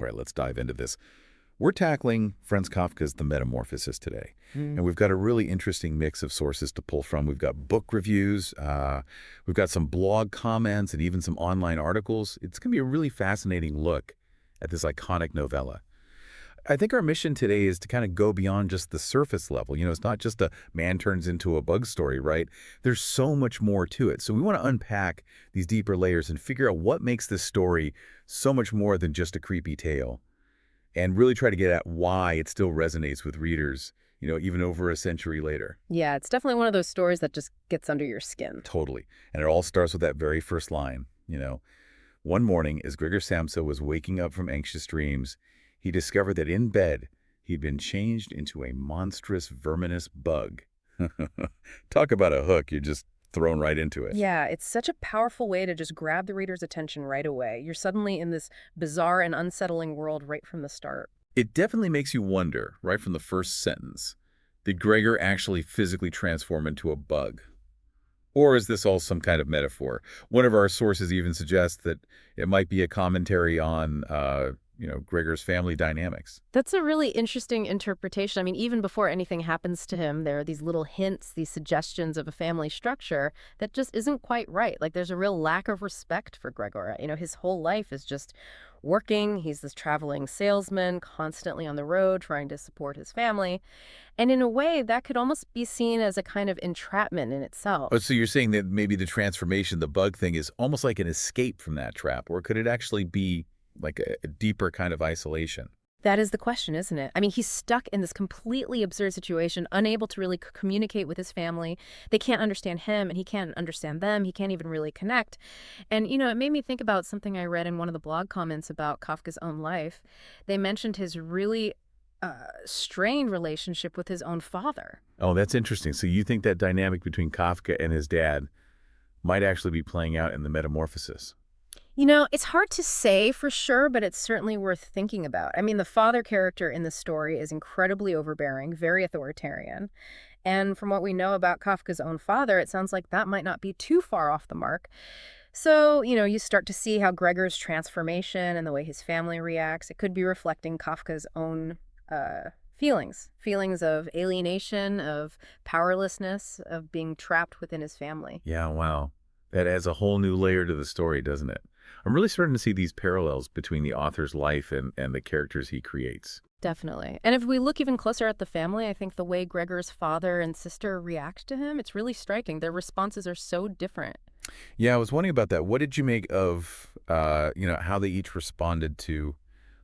All right, let's dive into this. We're tackling Franz Kafka's The Metamorphosis today, and we've got a really interesting mix of sources to pull from. We've got book reviews, we've got some blog comments, and even some online articles. It's going to be a really fascinating look at this iconic novella. I think our mission today is to kind of go beyond just the surface level. It's not just a man turns into a bug story, right? There's so much more to it. So we want to unpack these deeper layers and figure out what makes this story so much more than just a creepy tale, and really try to get at why it still resonates with readers, even over a century later. Yeah, it's definitely one of those stories that just gets under your skin. Totally. And it all starts with that very first line. One morning, as Gregor Samsa was waking up from anxious dreams, he discovered that in bed, he'd been changed into a monstrous, verminous bug. Talk about a hook. You're just thrown right into it. Yeah, it's such a powerful way to just grab the reader's attention right away. You're suddenly in this bizarre and unsettling world right from the start. It definitely makes you wonder, right from the first sentence, did Gregor actually physically transform into a bug? Or is this all some kind of metaphor? One of our sources even suggests that it might be a commentary on, Gregor's family dynamics. That's a really interesting interpretation. I mean, even before anything happens to him, there are these little hints, these suggestions of a family structure that just isn't quite right. Like, there's a real lack of respect for Gregor. His whole life is just working. He's this traveling salesman, constantly on the road, trying to support his family. And in a way, that could almost be seen as a kind of entrapment in itself. Oh, so you're saying that maybe the transformation, the bug thing, is almost like an escape from that trap, or could it actually be like a deeper kind of isolation? That is the question, isn't it? I mean, he's stuck in this completely absurd situation, unable to really communicate with his family. They can't understand him, and he can't understand them. He can't even really connect. And, it made me think about something I read in one of the blog comments about Kafka's own life. They mentioned his really strained relationship with his own father. Oh, that's interesting. So you think that dynamic between Kafka and his dad might actually be playing out in The Metamorphosis? It's hard to say for sure, but it's certainly worth thinking about. I mean, the father character in the story is incredibly overbearing, very authoritarian. And from what we know about Kafka's own father, it sounds like that might not be too far off the mark. So, you start to see how Gregor's transformation and the way his family reacts, it could be reflecting Kafka's own feelings of alienation, of powerlessness, of being trapped within his family. Yeah, wow. That adds a whole new layer to the story, doesn't it? I'm really starting to see these parallels between the author's life and the characters he creates. Definitely. And if we look even closer at the family, I think the way Gregor's father and sister react to him, it's really striking. Their responses are so different. Yeah, I was wondering about that. What did you make of, how they each responded to,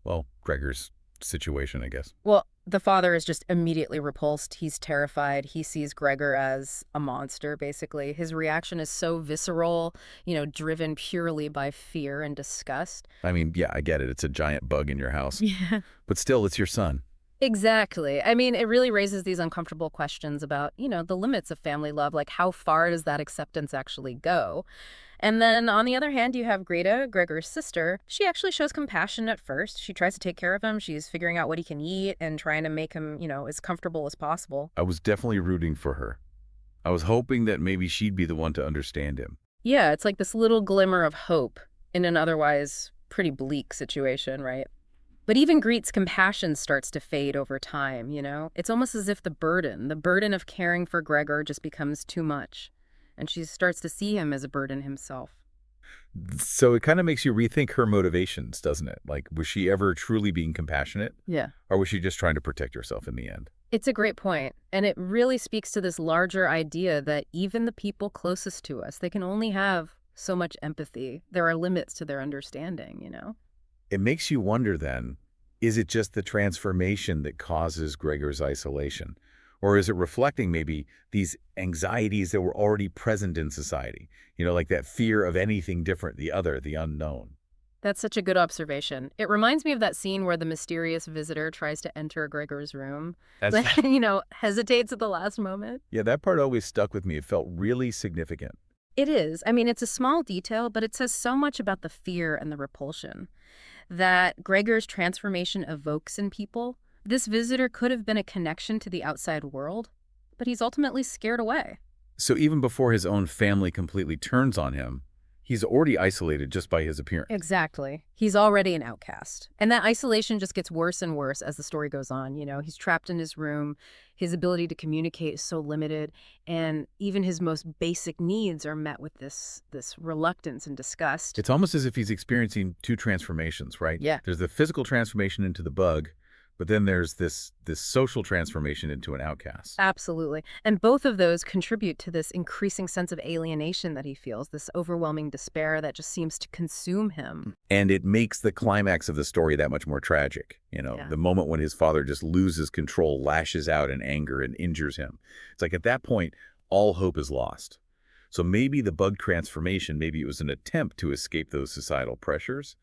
well, Gregor's situation, I guess? Well, the father is just immediately repulsed. He's terrified. He sees Gregor as a monster, basically. His reaction is so visceral, driven purely by fear and disgust. I mean, yeah, I get it. It's a giant bug in your house. Yeah. But still, it's your son. Exactly. I mean, it really raises these uncomfortable questions about, the limits of family love. Like, how far does that acceptance actually go? And then on the other hand, you have Greta, Gregor's sister. She actually shows compassion at first. She tries to take care of him. She's figuring out what he can eat and trying to make him, as comfortable as possible. I was definitely rooting for her. I was hoping that maybe she'd be the one to understand him. Yeah, it's like this little glimmer of hope in an otherwise pretty bleak situation, right? But even Greet's compassion starts to fade over time, It's almost as if the burden of caring for Gregor just becomes too much. And she starts to see him as a burden himself. So it kind of makes you rethink her motivations, doesn't it? Like, was she ever truly being compassionate? Yeah. Or was she just trying to protect herself in the end? It's a great point. And it really speaks to this larger idea that even the people closest to us, they can only have so much empathy. There are limits to their understanding, It makes you wonder then, is it just the transformation that causes Gregor's isolation? Or is it reflecting maybe these anxieties that were already present in society? Like that fear of anything different, the other, the unknown. That's such a good observation. It reminds me of that scene where the mysterious visitor tries to enter Gregor's room. Hesitates at the last moment. Yeah, that part always stuck with me. It felt really significant. It is. I mean, it's a small detail, but it says so much about the fear and the repulsion that Gregor's transformation evokes in people. This visitor could have been a connection to the outside world, but he's ultimately scared away. So even before his own family completely turns on him, He's already isolated just by his appearance. Exactly. He's already an outcast. And that isolation just gets worse and worse as the story goes on. He's trapped in his room. His ability to communicate is so limited. And even his most basic needs are met with this reluctance and disgust. It's almost as if he's experiencing two transformations, right? Yeah. There's the physical transformation into the bug, but then there's this social transformation into an outcast. Absolutely. And both of those contribute to this increasing sense of alienation that he feels, this overwhelming despair that just seems to consume him. And it makes the climax of the story that much more tragic. Yeah. The moment when his father just loses control, lashes out in anger and injures him. It's like at that point, all hope is lost. So maybe the bug transformation, maybe it was an attempt to escape those societal pressures,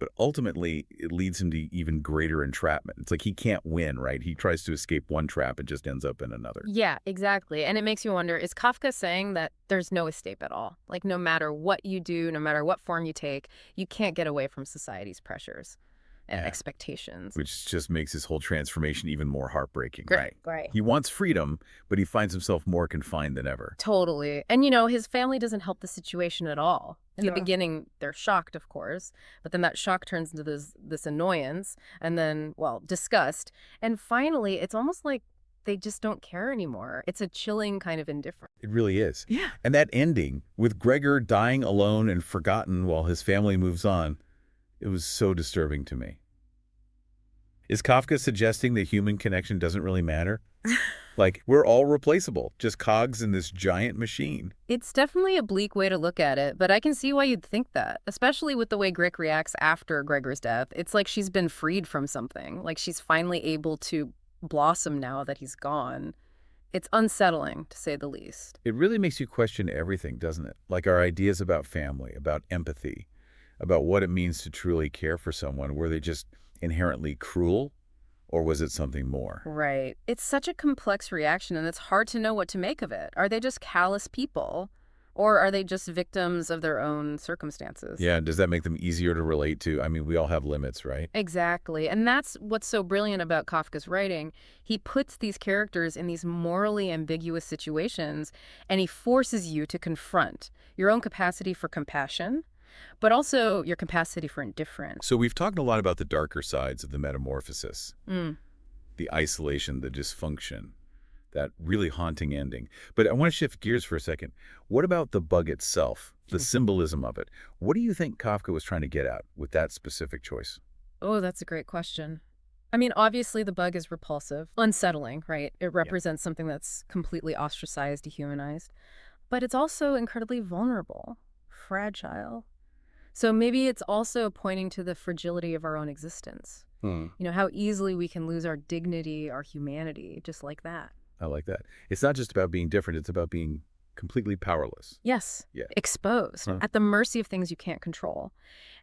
but ultimately it leads him to even greater entrapment. It's like he can't win, right? He tries to escape one trap and just ends up in another. Yeah, exactly. And it makes you wonder, is Kafka saying that there's no escape at all? Like no matter what you do, no matter what form you take, you can't get away from society's pressures and expectations. Which just makes his whole transformation even more heartbreaking, Right. He wants freedom, but he finds himself more confined than ever. Totally. And his family doesn't help the situation at all. In the beginning, they're shocked, of course, but then that shock turns into this annoyance and then, well, disgust. And finally, it's almost like they just don't care anymore. It's a chilling kind of indifference. It really is. Yeah. And that ending, with Gregor dying alone and forgotten while his family moves on, it was so disturbing to me. Is Kafka suggesting that human connection doesn't really matter? Like, we're all replaceable, just cogs in this giant machine. It's definitely a bleak way to look at it, but I can see why you'd think that, especially with the way Grig reacts after Gregor's death. It's like she's been freed from something, like she's finally able to blossom now that he's gone. It's unsettling, to say the least. It really makes you question everything, doesn't it? Like our ideas about family, about empathy, about what it means to truly care for someone. Were they just inherently cruel, or was it something more? Right. It's such a complex reaction, and it's hard to know what to make of it. Are they just callous people, or are they just victims of their own circumstances? Yeah, does that make them easier to relate to? I mean, we all have limits, right? Exactly. And that's what's so brilliant about Kafka's writing. He puts these characters in these morally ambiguous situations, and he forces you to confront your own capacity for compassion, but also your capacity for indifference. So we've talked a lot about the darker sides of the metamorphosis, the isolation, the dysfunction, that really haunting ending. But I want to shift gears for a second. What about the bug itself, the symbolism of it? What do you think Kafka was trying to get at with that specific choice? Oh, that's a great question. I mean, obviously the bug is repulsive, unsettling, right? It represents something that's completely ostracized, dehumanized. But it's also incredibly vulnerable, fragile. So maybe it's also pointing to the fragility of our own existence. How easily we can lose our dignity, our humanity, just like that. I like that. It's not just about being different. It's about being completely powerless. Yes. Yeah. Exposed, at the mercy of things you can't control.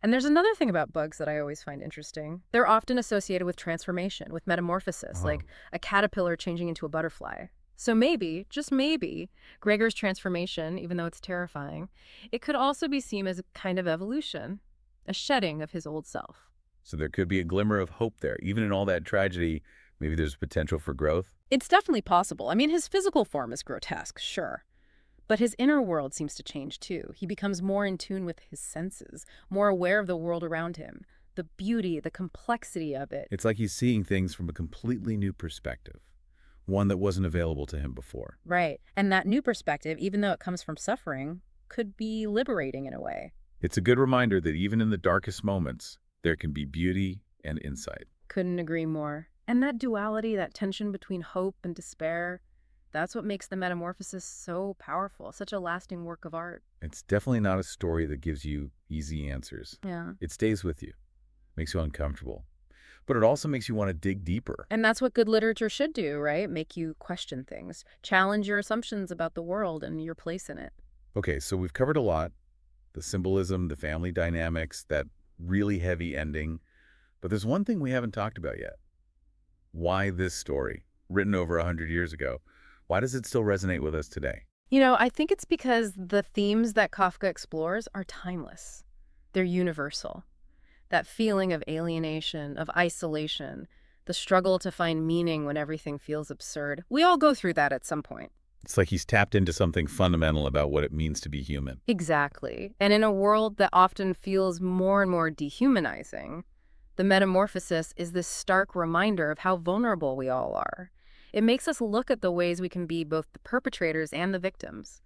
And there's another thing about bugs that I always find interesting. They're often associated with transformation, with metamorphosis, like a caterpillar changing into a butterfly. So maybe, just maybe, Gregor's transformation, even though it's terrifying, it could also be seen as a kind of evolution, a shedding of his old self. So there could be a glimmer of hope there. Even in all that tragedy, maybe there's potential for growth. It's definitely possible. I mean, his physical form is grotesque, sure. But his inner world seems to change too. He becomes more in tune with his senses, more aware of the world around him, the beauty, the complexity of it. It's like he's seeing things from a completely new perspective, one that wasn't available to him before. Right. And that new perspective, even though it comes from suffering, could be liberating in a way. It's a good reminder that even in the darkest moments, there can be beauty and insight. Couldn't agree more. And that duality, that tension between hope and despair, that's what makes the Metamorphosis so powerful, such a lasting work of art. It's definitely not a story that gives you easy answers. Yeah. It stays with you, makes you uncomfortable. But it also makes you want to dig deeper. And that's what good literature should do, right? Make you question things, challenge your assumptions about the world and your place in it. Okay, so we've covered a lot. The symbolism, the family dynamics, that really heavy ending. But there's one thing we haven't talked about yet. Why this story, written over 100 years ago, why does it still resonate with us today? I think it's because the themes that Kafka explores are timeless. They're universal. That feeling of alienation, of isolation, the struggle to find meaning when everything feels absurd. We all go through that at some point. It's like he's tapped into something fundamental about what it means to be human. Exactly. And in a world that often feels more and more dehumanizing, the metamorphosis is this stark reminder of how vulnerable we all are. It makes us look at the ways we can be both the perpetrators and the victims,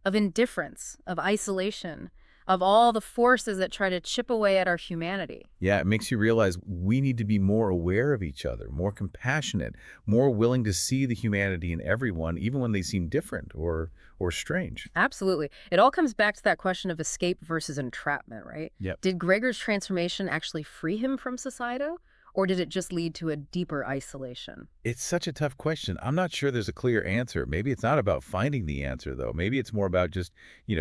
of indifference, of isolation, of all the forces that try to chip away at our humanity. Yeah, it makes you realize we need to be more aware of each other, more compassionate, more willing to see the humanity in everyone, even when they seem different or strange. Absolutely. It all comes back to that question of escape versus entrapment, right? Yep. Did Gregor's transformation actually free him from society, or did it just lead to a deeper isolation? It's such a tough question. I'm not sure there's a clear answer. Maybe it's not about finding the answer, though. Maybe it's more about just,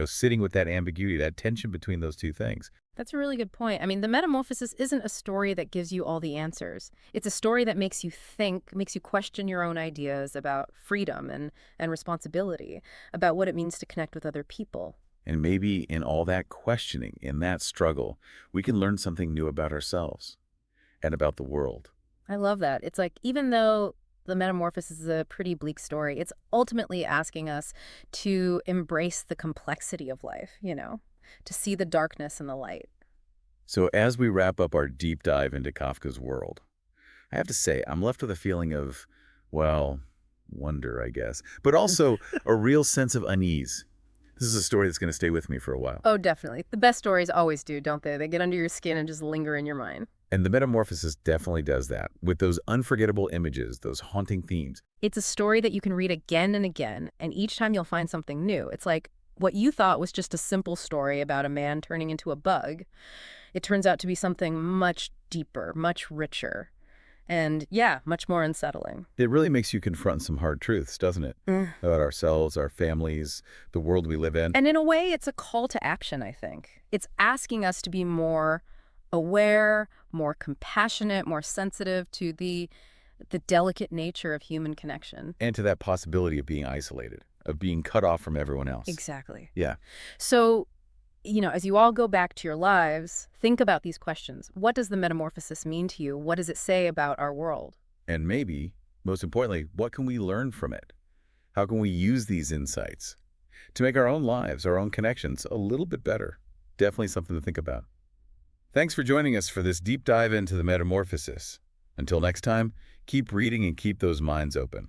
sitting with that ambiguity, that tension between those two things. That's a really good point. I mean, the Metamorphosis isn't a story that gives you all the answers. It's a story that makes you think, makes you question your own ideas about freedom and responsibility, about what it means to connect with other people. And maybe in all that questioning, in that struggle, we can learn something new about ourselves and about the world. I love that. It's like, even though the Metamorphosis is a pretty bleak story, it's ultimately asking us to embrace the complexity of life, to see the darkness and the light. So as we wrap up our deep dive into Kafka's world, I have to say, I'm left with a feeling of, well, wonder, I guess, but also a real sense of unease. This is a story that's going to stay with me for a while. Oh, definitely. The best stories always do, don't they? They get under your skin and just linger in your mind. And the Metamorphosis definitely does that, with those unforgettable images, those haunting themes. It's a story that you can read again and again, and each time you'll find something new. It's like what you thought was just a simple story about a man turning into a bug. It turns out to be something much deeper, much richer, and yeah, much more unsettling. It really makes you confront some hard truths, doesn't it? About ourselves, our families, the world we live in. And in a way, it's a call to action, I think. It's asking us to be more aware, more compassionate, more sensitive to the delicate nature of human connection. And to that possibility of being isolated, of being cut off from everyone else. Exactly. Yeah. So, as you all go back to your lives, think about these questions. What does the Metamorphosis mean to you? What does it say about our world? And maybe, most importantly, what can we learn from it? How can we use these insights to make our own lives, our own connections, a little bit better? Definitely something to think about. Thanks for joining us for this deep dive into the Metamorphosis. Until next time, keep reading and keep those minds open.